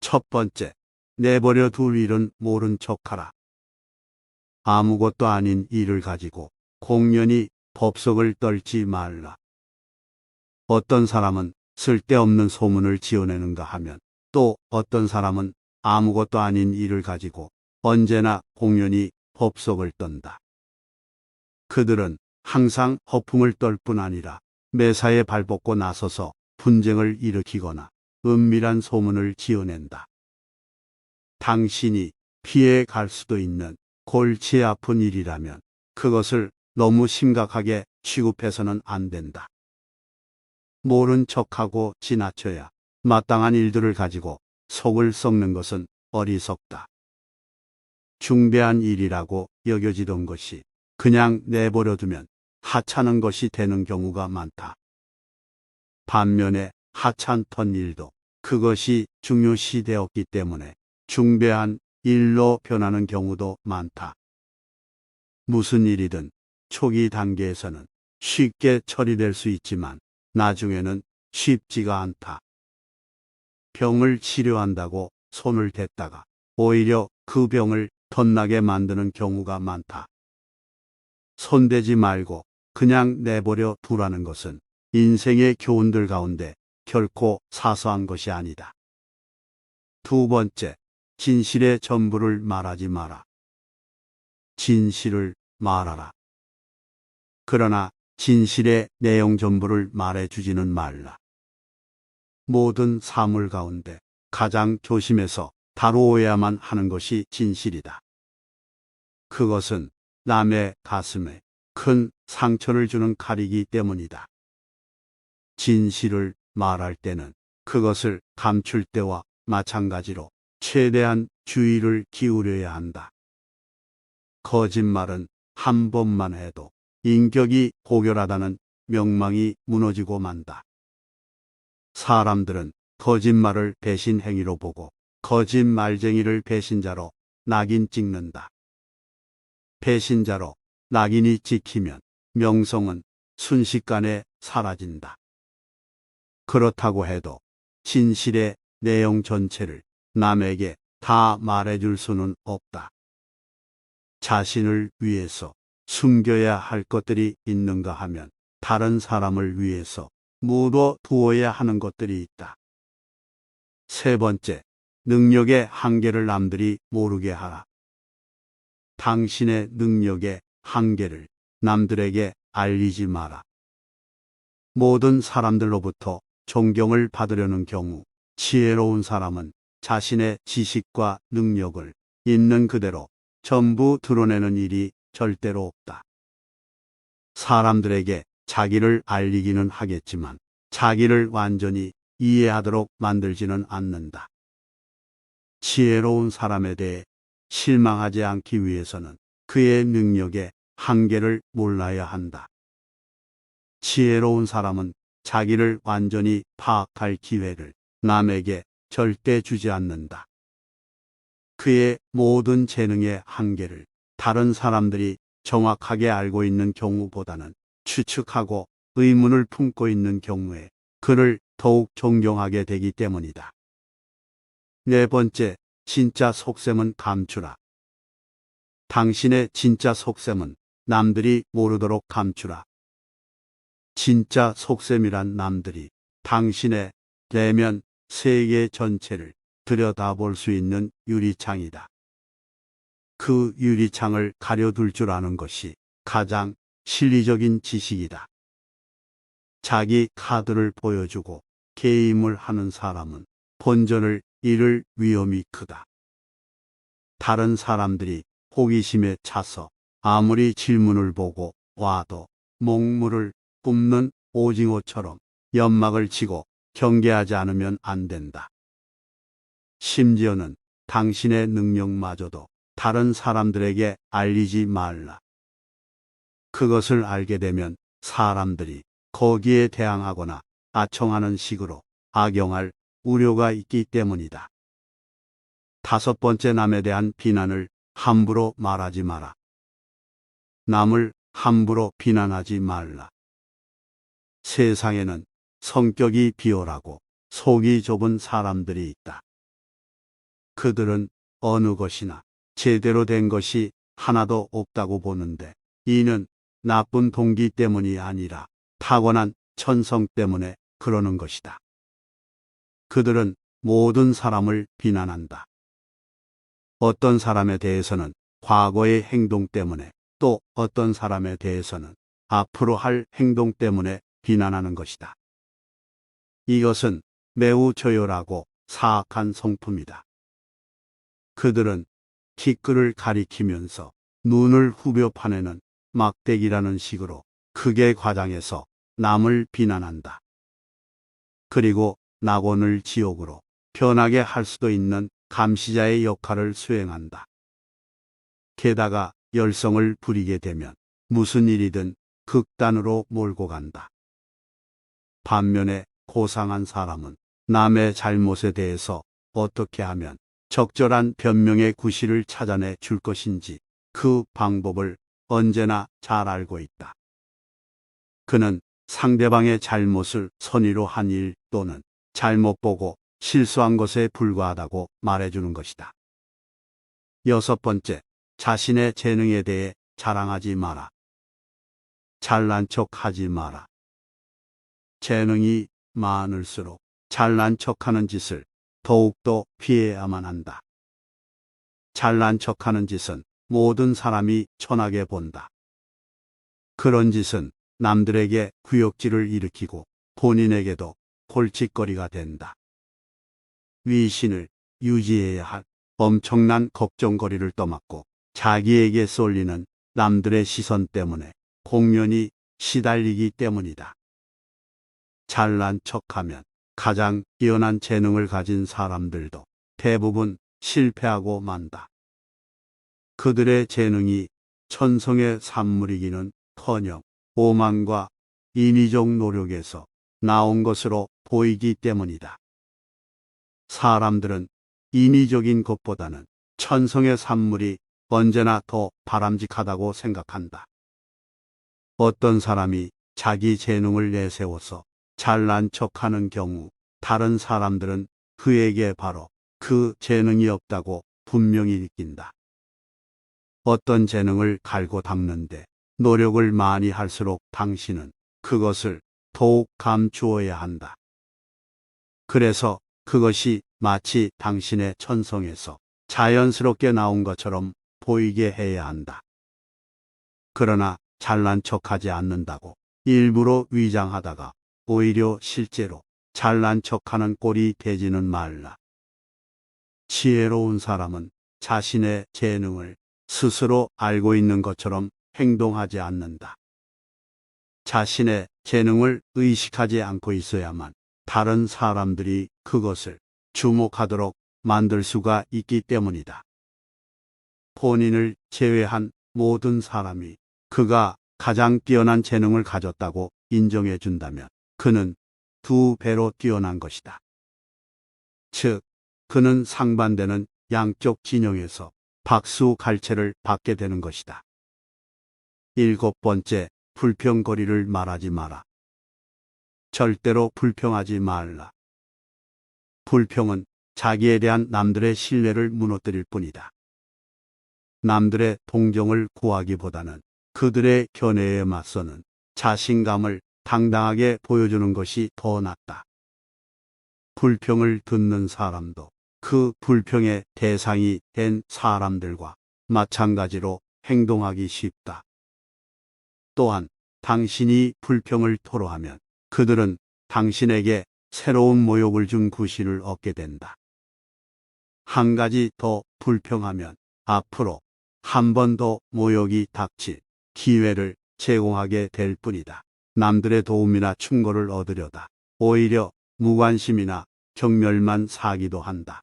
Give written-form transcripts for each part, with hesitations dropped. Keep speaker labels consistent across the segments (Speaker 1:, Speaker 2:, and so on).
Speaker 1: 첫 번째, 내버려 둘 일은 모른 척하라. 아무것도 아닌 일을 가지고 공연히 법석을 떨지 말라. 어떤 사람은 쓸데없는 소문을 지어내는가 하면 또 어떤 사람은 아무것도 아닌 일을 가지고 언제나 공연히 법석을 떤다. 그들은 항상 허풍을 떨 뿐 아니라 매사에 발벗고 나서서 분쟁을 일으키거나 은밀한 소문을 지어낸다. 당신이 피해 갈 수도 있는 골치 아픈 일이라면 그것을 너무 심각하게 취급해서는 안 된다. 모른 척하고 지나쳐야 마땅한 일들을 가지고 속을 썩는 것은 어리석다. 중대한 일이라고 여겨지던 것이 그냥 내버려 두면 하찮은 것이 되는 경우가 많다. 반면에 하찮던 일도 그것이 중요시 되었기 때문에 중대한 일로 변하는 경우도 많다. 무슨 일이든 초기 단계에서는 쉽게 처리될 수 있지만 나중에는 쉽지가 않다. 병을 치료한다고 손을 댔다가 오히려 그 병을 덧나게 만드는 경우가 많다. 손대지 말고 그냥 내버려 두라는 것은 인생의 교훈들 가운데 결코 사소한 것이 아니다. 두 번째, 진실의 전부를 말하지 마라. 진실을 말하라. 그러나 진실의 내용 전부를 말해주지는 말라. 모든 사물 가운데 가장 조심해서 다루어야만 하는 것이 진실이다. 그것은 남의 가슴에 큰 상처를 주는 칼이기 때문이다. 진실을 말할 때는 그것을 감출 때와 마찬가지로 최대한 주의를 기울여야 한다. 거짓말은 한 번만 해도 인격이 고결하다는 명망이 무너지고 만다. 사람들은 거짓말을 배신 행위로 보고 거짓말쟁이를 배신자로 낙인 찍는다. 배신자로 낙인이 찍히면 명성은 순식간에 사라진다. 그렇다고 해도 진실의 내용 전체를 남에게 다 말해줄 수는 없다. 자신을 위해서 숨겨야 할 것들이 있는가 하면 다른 사람을 위해서 묻어 두어야 하는 것들이 있다. 세 번째, 능력의 한계를 남들이 모르게 하라. 당신의 능력의 한계를 남들에게 알리지 마라. 모든 사람들로부터 존경을 받으려는 경우 지혜로운 사람은 자신의 지식과 능력을 있는 그대로 전부 드러내는 일이 절대로 없다. 사람들에게 자기를 알리기는 하겠지만 자기를 완전히 이해하도록 만들지는 않는다. 지혜로운 사람에 대해 실망하지 않기 위해서는 그의 능력의 한계를 몰라야 한다. 지혜로운 사람은 자기를 완전히 파악할 기회를 남에게 절대 주지 않는다. 그의 모든 재능의 한계를 다른 사람들이 정확하게 알고 있는 경우보다는 추측하고 의문을 품고 있는 경우에 그를 더욱 존경하게 되기 때문이다. 네 번째, 진짜 속셈은 감추라. 당신의 진짜 속셈은 남들이 모르도록 감추라. 진짜 속셈이란 남들이 당신의 내면 세계 전체를 들여다볼 수 있는 유리창이다. 그 유리창을 가려둘 줄 아는 것이 가장 실리적인 지식이다. 자기 카드를 보여주고 게임을 하는 사람은 본전을 잃을 위험이 크다. 다른 사람들이 호기심에 차서 아무리 질문을 보고 와도 목물을 뿜는 오징어처럼 연막을 치고 경계하지 않으면 안 된다. 심지어는 당신의 능력마저도 다른 사람들에게 알리지 말라. 그것을 알게 되면 사람들이 거기에 대항하거나 아청하는 식으로 악용할 우려가 있기 때문이다. 다섯 번째, 남에 대한 비난을 함부로 말하지 마라. 남을 함부로 비난하지 말라. 세상에는 성격이 비열하고 속이 좁은 사람들이 있다. 그들은 어느 것이나 제대로 된 것이 하나도 없다고 보는데, 이는 나쁜 동기 때문이 아니라 타고난 천성 때문에 그러는 것이다. 그들은 모든 사람을 비난한다. 어떤 사람에 대해서는 과거의 행동 때문에, 또 어떤 사람에 대해서는 앞으로 할 행동 때문에 비난하는 것이다. 이것은 매우 저열하고 사악한 성품이다. 그들은 티끌을 가리키면서 눈을 후벼 파내는 막대기라는 식으로 크게 과장해서 남을 비난한다. 그리고 낙원을 지옥으로 변하게 할 수도 있는 감시자의 역할을 수행한다. 게다가 열성을 부리게 되면 무슨 일이든 극단으로 몰고 간다. 반면에 고상한 사람은 남의 잘못에 대해서 어떻게 하면 적절한 변명의 구실을 찾아내 줄 것인지 그 방법을 언제나 잘 알고 있다. 그는 상대방의 잘못을 선의로 한 일 또는 잘못 보고 실수한 것에 불과하다고 말해주는 것이다. 여섯 번째, 자신의 재능에 대해 자랑하지 마라. 잘난 척 하지 마라. 재능이 많을수록 잘난 척하는 짓을 더욱더 피해야만 한다. 잘난 척하는 짓은 모든 사람이 천하게 본다. 그런 짓은 남들에게 구역질을 일으키고 본인에게도 골칫거리가 된다. 위신을 유지해야 할 엄청난 걱정거리를 떠맡고 자기에게 쏠리는 남들의 시선 때문에 공면히 시달리기 때문이다. 잘난 척하면 가장 뛰어난 재능을 가진 사람들도 대부분 실패하고 만다. 그들의 재능이 천성의 산물이기는커녕 오만과 인위적 노력에서 나온 것으로 보이기 때문이다. 사람들은 인위적인 것보다는 천성의 산물이 언제나 더 바람직하다고 생각한다. 어떤 사람이 자기 재능을 내세워서 잘난 척하는 경우 다른 사람들은 그에게 바로 그 재능이 없다고 분명히 느낀다. 어떤 재능을 갈고 닦는데 노력을 많이 할수록 당신은 그것을 더욱 감추어야 한다. 그래서 그것이 마치 당신의 천성에서 자연스럽게 나온 것처럼 보이게 해야 한다. 그러나 잘난 척하지 않는다고 일부러 위장하다가 오히려 실제로 잘난 척하는 꼴이 되지는 말라. 지혜로운 사람은 자신의 재능을 스스로 알고 있는 것처럼 행동하지 않는다. 자신의 재능을 의식하지 않고 있어야만 다른 사람들이 그것을 주목하도록 만들 수가 있기 때문이다. 본인을 제외한 모든 사람이 그가 가장 뛰어난 재능을 가졌다고 인정해 준다면 그는 두 배로 뛰어난 것이다. 즉, 그는 상반되는 양쪽 진영에서 박수갈채를 받게 되는 것이다. 일곱 번째, 불평거리를 말하지 마라. 절대로 불평하지 말라. 불평은 자기에 대한 남들의 신뢰를 무너뜨릴 뿐이다. 남들의 동정을 구하기보다는 그들의 견해에 맞서는 자신감을 당당하게 보여주는 것이 더 낫다. 불평을 듣는 사람도 그 불평의 대상이 된 사람들과 마찬가지로 행동하기 쉽다. 또한 당신이 불평을 토로하면 그들은 당신에게 새로운 모욕을 준 구실을 얻게 된다. 한 가지 더 불평하면 앞으로 한 번 더 모욕이 닥칠 기회를 제공하게 될 뿐이다. 남들의 도움이나 충고를 얻으려다 오히려 무관심이나 경멸만 사기도 한다.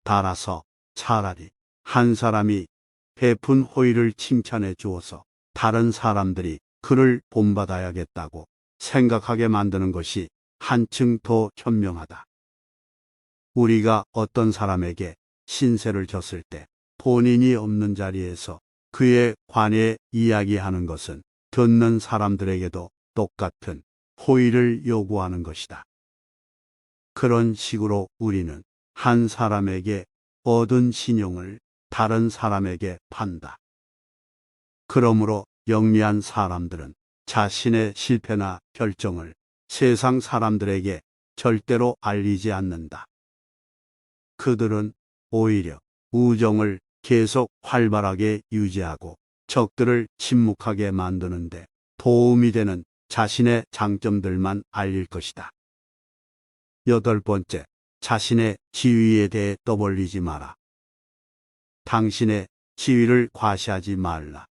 Speaker 1: 따라서 차라리 한 사람이 베푼 호의를 칭찬해 주어서 다른 사람들이 그를 본받아야겠다고 생각하게 만드는 것이 한층 더 현명하다. 우리가 어떤 사람에게 신세를 졌을 때 본인이 없는 자리에서 그에 관해 이야기하는 것은 듣는 사람들에게도 똑같은 호의를 요구하는 것이다. 그런 식으로 우리는 한 사람에게 얻은 신용을 다른 사람에게 판다. 그러므로 영리한 사람들은 자신의 실패나 결정을 세상 사람들에게 절대로 알리지 않는다. 그들은 오히려 우정을 계속 활발하게 유지하고 적들을 침묵하게 만드는데 도움이 되는 자신의 장점들만 알릴 것이다. 8번째, 자신의 지위에 대해 떠벌리지 마라. 당신의 지위를 과시하지 말라.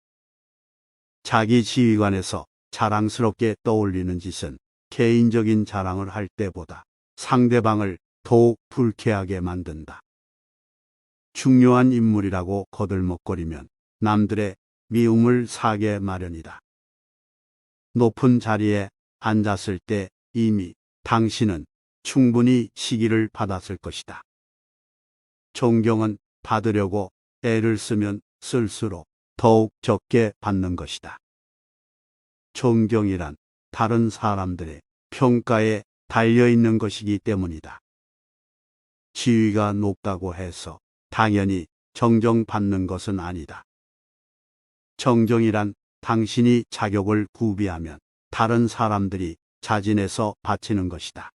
Speaker 1: 자기 지휘관에서 자랑스럽게 떠올리는 짓은 개인적인 자랑을 할 때보다 상대방을 더욱 불쾌하게 만든다. 중요한 인물이라고 거들먹거리면 남들의 미움을 사게 마련이다. 높은 자리에 앉았을 때 이미 당신은 충분히 시기를 받았을 것이다. 존경은 받으려고 애를 쓰면 쓸수록 더욱 적게 받는 것이다. 존경이란 다른 사람들의 평가에 달려있는 것이기 때문이다. 지위가 높다고 해서 당연히 정정받는 것은 아니다. 정정이란 당신이 자격을 구비하면 다른 사람들이 자진해서 바치는 것이다.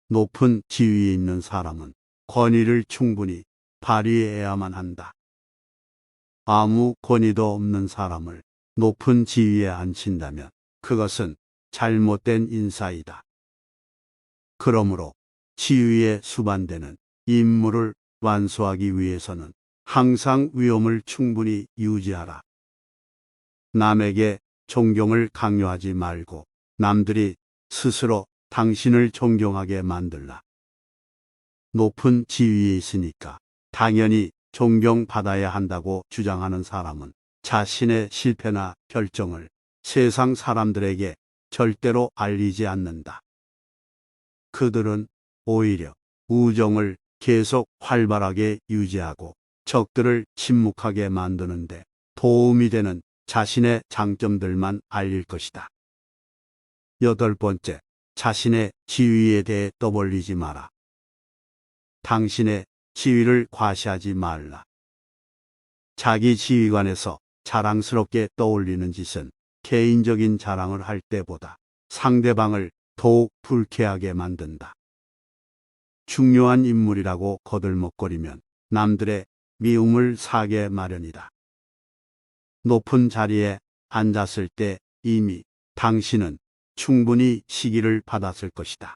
Speaker 1: 높은 지위에 있는 사람은 권위를 충분히 발휘해야만 한다. 아무 권위도 없는 사람을 높은 지위에 앉힌다면 그것은 잘못된 인사이다. 그러므로 지위에 수반되는 임무를 완수하기 위해서는 항상 위엄을 충분히 유지하라. 남에게 존경을 강요하지 말고 남들이 스스로 당신을 존경하게 만들라. 높은 지위에 있으니까 당연히 존경받아야 한다고 주장하는 사람은 자신의 실패나 결정을 세상 사람들에게 절대로 알리지 않는다. 그들은 오히려 우정을 계속 활발하게 유지하고 적들을 침묵하게 만드는데 도움이 되는 자신의 장점들만 알릴 것이다. 8번째, 자신의 지위에 대해 떠벌리지 마라. 당신의 지위를 과시하지 말라. 자기 지휘관에서 자랑스럽게 떠올리는 짓은 개인적인 자랑을 할 때보다 상대방을 더욱 불쾌하게 만든다. 중요한 인물이라고 거들먹거리면 남들의 미움을 사게 마련이다. 높은 자리에 앉았을 때 이미 당신은 충분히 시기를 받았을 것이다.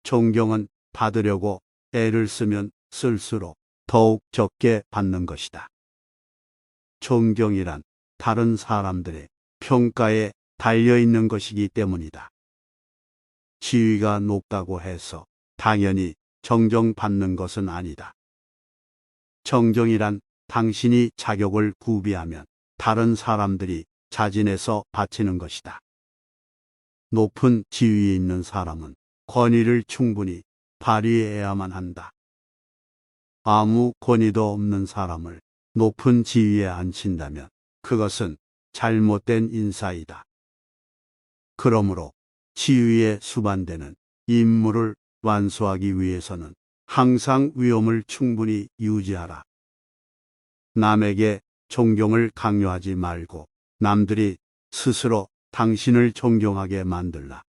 Speaker 1: 존경은 받으려고 애를 쓰면 쓸수록 더욱 적게 받는 것이다. 존경이란 다른 사람들의 평가에 달려있는 것이기 때문이다. 지위가 높다고 해서 당연히 정정받는 것은 아니다. 정정이란 당신이 자격을 구비하면 다른 사람들이 자진해서 바치는 것이다. 높은 지위에 있는 사람은 권위를 충분히 발휘해야만 한다. 아무 권위도 없는 사람을 높은 지위에 앉힌다면 그것은 잘못된 인사이다. 그러므로 지위에 수반되는 임무를 완수하기 위해서는 항상 위엄을 충분히 유지하라. 남에게 존경을 강요하지 말고 남들이 스스로 당신을 존경하게 만들라.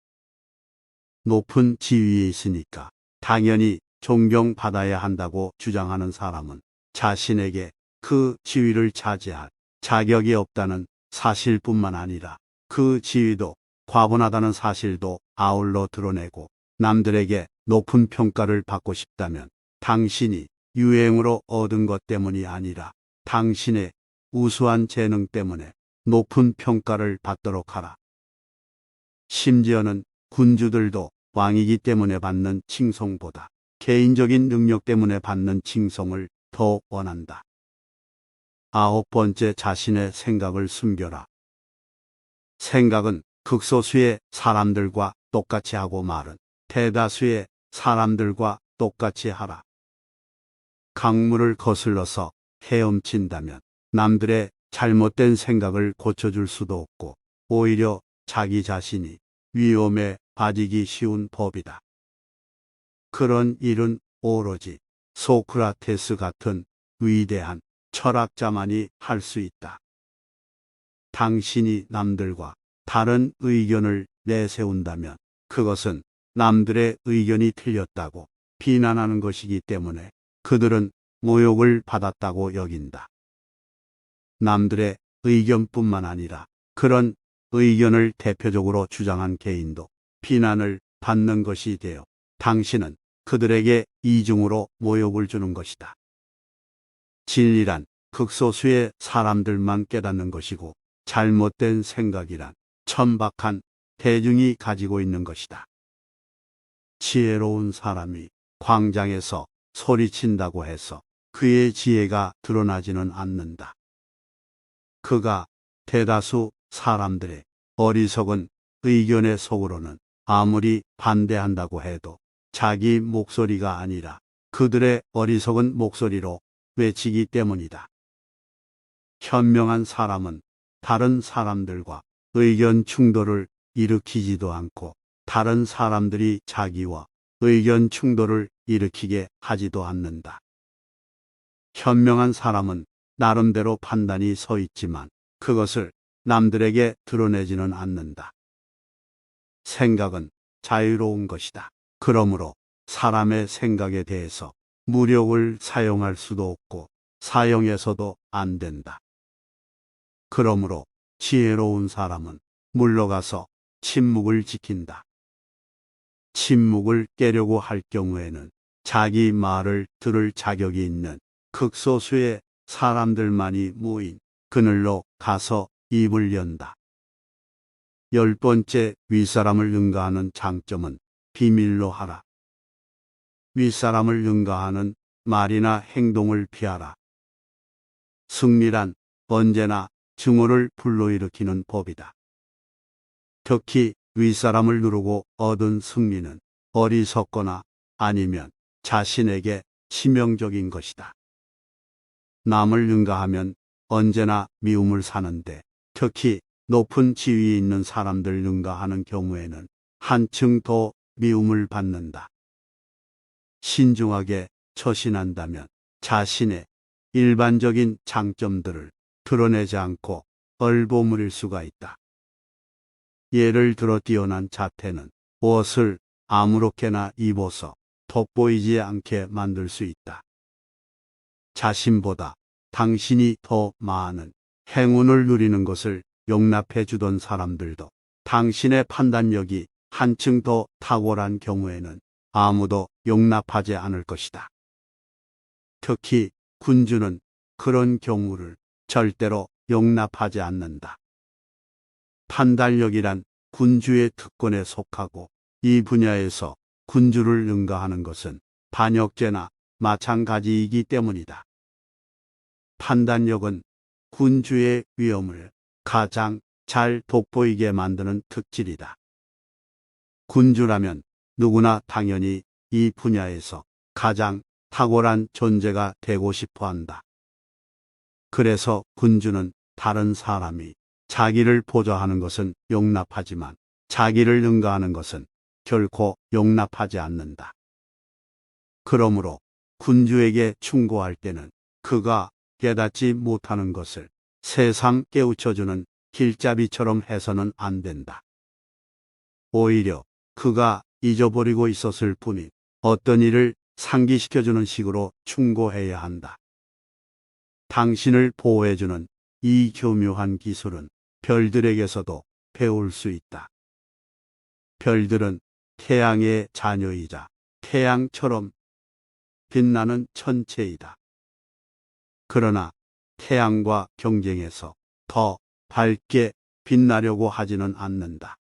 Speaker 1: 높은 지위에 있으니까 당연히 존경받아야 한다고 주장하는 사람은 자신에게 그 지위를 차지할 자격이 없다는 사실뿐만 아니라 그 지위도 과분하다는 사실도 아울러 드러내고 남들에게 높은 평가를 받고 싶다면 당신이 유행으로 얻은 것 때문이 아니라 당신의 우수한 재능 때문에 높은 평가를 받도록 하라. 심지어는 군주들도 왕이기 때문에 받는 칭송보다 개인적인 능력 때문에 받는 칭송을 더 원한다. 9번째, 자신의 생각을 숨겨라. 생각은 극소수의 사람들과 똑같이 하고 말은 대다수의 사람들과 똑같이 하라. 강물을 거슬러서 헤엄친다면 남들의 잘못된 생각을 고쳐줄 수도 없고 오히려 자기 자신이 위험에 빠지기 쉬운 법이다. 그런 일은 오로지 소크라테스 같은 위대한 철학자만이 할 수 있다. 당신이 남들과 다른 의견을 내세운다면 그것은 남들의 의견이 틀렸다고 비난하는 것이기 때문에 그들은 모욕을 받았다고 여긴다. 남들의 의견뿐만 아니라 그런 의견을 대표적으로 주장한 개인도 비난을 받는 것이 되어 당신은 그들에게 이중으로 모욕을 주는 것이다. 진리란 극소수의 사람들만 깨닫는 것이고 잘못된 생각이란 천박한 대중이 가지고 있는 것이다. 지혜로운 사람이 광장에서 소리친다고 해서 그의 지혜가 드러나지는 않는다. 그가 대다수 사람들의 어리석은 의견의 속으로는 아무리 반대한다고 해도 자기 목소리가 아니라 그들의 어리석은 목소리로 외치기 때문이다. 현명한 사람은 다른 사람들과 의견 충돌을 일으키지도 않고 다른 사람들이 자기와 의견 충돌을 일으키게 하지도 않는다. 현명한 사람은 나름대로 판단이 서 있지만 그것을 남들에게 드러내지는 않는다. 생각은 자유로운 것이다. 그러므로 사람의 생각에 대해서 무력을 사용할 수도 없고 사용해서도 안 된다. 그러므로 지혜로운 사람은 물러가서 침묵을 지킨다. 침묵을 깨려고 할 경우에는 자기 말을 들을 자격이 있는 극소수의 사람들만이 모인 그늘로 가서 입을 연다. 10번째, 윗사람을 능가하는 장점은 비밀로 하라. 윗사람을 능가하는 말이나 행동을 피하라. 승리란 언제나 증오를 불러일으키는 법이다. 특히 윗사람을 누르고 얻은 승리는 어리석거나 아니면 자신에게 치명적인 것이다. 남을 능가하면 언제나 미움을 사는데 특히 높은 지위에 있는 사람들 능가하는 경우에는 한층 더 미움을 받는다. 신중하게 처신한다면 자신의 일반적인 장점들을 드러내지 않고 얼버무릴 수가 있다. 예를 들어 뛰어난 자태는 옷을 아무렇게나 입어서 돋보이지 않게 만들 수 있다. 자신보다 당신이 더 많은 행운을 누리는 것을 용납해 주던 사람들도 당신의 판단력이 한층 더 탁월한 경우에는 아무도 용납하지 않을 것이다. 특히 군주는 그런 경우를 절대로 용납하지 않는다. 판단력이란 군주의 특권에 속하고 이 분야에서 군주를 능가하는 것은 반역죄나 마찬가지이기 때문이다. 판단력은 군주의 위엄을 가장 잘 돋보이게 만드는 특질이다. 군주라면 누구나 당연히 이 분야에서 가장 탁월한 존재가 되고 싶어 한다. 그래서 군주는 다른 사람이 자기를 보좌하는 것은 용납하지만 자기를 능가하는 것은 결코 용납하지 않는다. 그러므로 군주에게 충고할 때는 그가 깨닫지 못하는 것을 세상 깨우쳐주는 길잡이처럼 해서는 안 된다. 오히려 그가 잊어버리고 있었을 뿐인 어떤 일을 상기시켜주는 식으로 충고해야 한다. 당신을 보호해주는 이 교묘한 기술은 별들에게서도 배울 수 있다. 별들은 태양의 자녀이자 태양처럼 빛나는 천체이다. 그러나 태양과 경쟁해서 더 밝게 빛나려고 하지는 않는다.